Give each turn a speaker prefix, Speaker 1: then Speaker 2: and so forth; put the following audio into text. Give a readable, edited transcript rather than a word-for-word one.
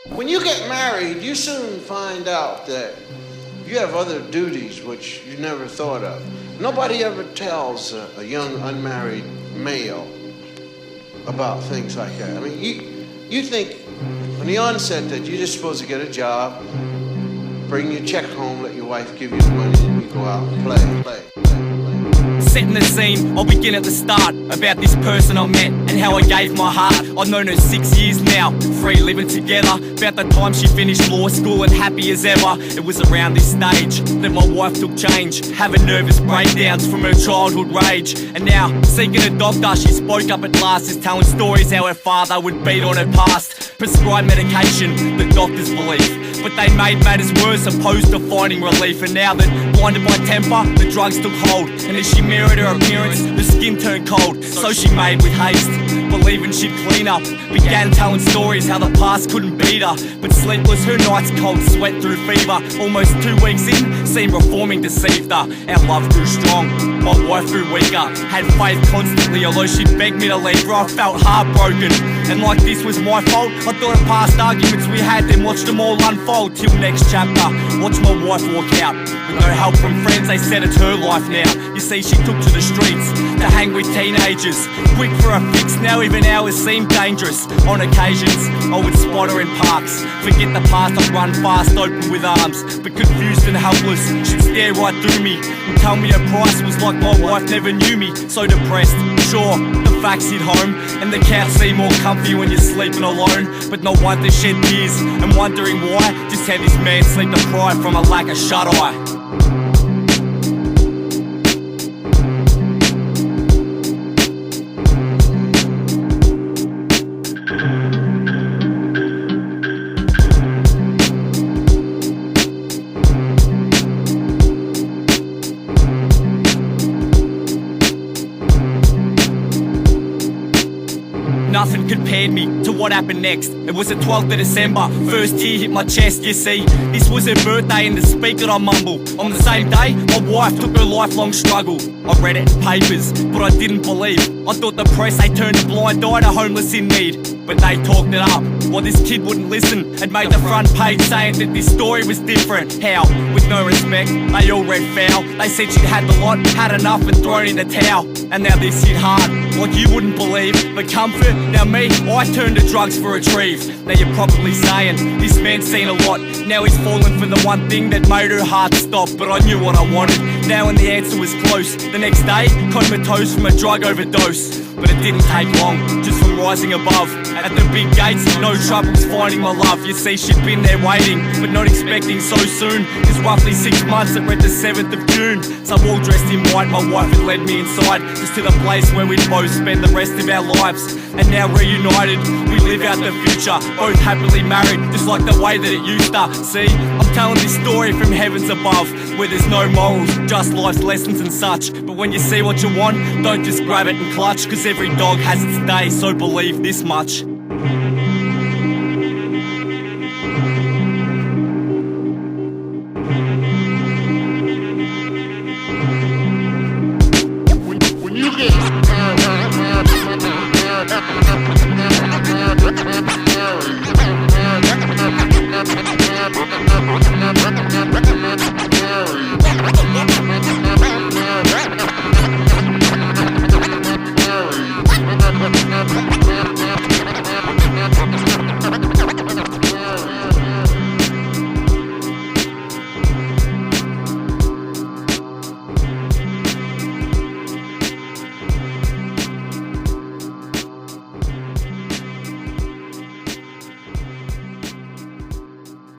Speaker 1: When you get married, you soon find out that you have other duties which you never thought of. Nobody ever tells a young unmarried male about things like that. I mean, you think from the onset that you're just supposed to get a job, bring your check home, let your wife give you the money, and you go out and play.
Speaker 2: Setting the scene, I'll begin at the start. About this person I met and how I gave my heart. I've known her 6 years now, free living together. About the time she finished law school and happy as ever. It was around this stage that my wife took change, having nervous breakdowns from her childhood rage. And now, seeking a doctor, she spoke up at last, is telling stories how her father would beat on her past. Prescribed medication, the doctors believe, but they made matters worse opposed to finding relief. And now that blinded by temper, the drugs took hold, and as she mirrored her appearance, her skin turned cold. So she made with haste, believing she'd clean up. Began telling stories how the past couldn't beat her, but sleepless her nights, cold sweat through fever. Almost 2 weeks in, seemed reforming deceived her. Our love grew strong, my wife grew weaker. Had faith constantly, although she begged me to leave her, I felt heartbroken. And like this was my fault, I thought of past arguments we had, then watched them all unfold. Till next chapter, watch my wife walk out with no help from friends. They said it's her life now. You see, she took to the streets to hang with teenagers, quick for a fix. Now even hours seem dangerous. On occasions, I would spot her in parks, forget the past, I'd run fast, open with arms. But confused and helpless, she'd stare right through me and tell me her price was like my wife never knew me. So depressed, sure, the facts hit home, and the couch seemed more comfy when you're sleeping alone. But no wonder shed tears and wondering why. Just had this man sleep deprived from a lack of shut-eye. Nothing compared me to what happened next. It was the 12th of December, first tear hit my chest. You see, this was her birthday and to speak it I mumble. On the same day, my wife took her lifelong struggle. I read it in papers, but I didn't believe. I thought the press, they turned a blind eye to homeless in need. But they talked it up, well this kid wouldn't listen, and made the front page saying that this story was different. How? With no respect, they all read foul. They said she'd had the lot, had enough and thrown in the towel. And now this hit hard, like you wouldn't believe. But comfort, now me, I turned to drugs for retrieve. Now you're probably saying, this man's seen a lot. Now he's fallen for the one thing that made her heart stop. But I knew what I wanted, now and the answer was close. The next day, comatose from a drug overdose. But it didn't take long, just from rising above. At the big gates, no troubles finding my love. You see, she'd been there waiting, but not expecting so soon. Cause roughly 6 months, it read the 7th of June. So all dressed in white, my wife had led me inside, just to the place where we'd both spend the rest of our lives. And now reunited, we live out the future, both happily married, just like the way that it used to. See, I'm telling this story from heavens above, where there's no morals, just life's lessons and such. But when you see what you want, don't just grab it and clutch, cause every dog has its day, so believe this much.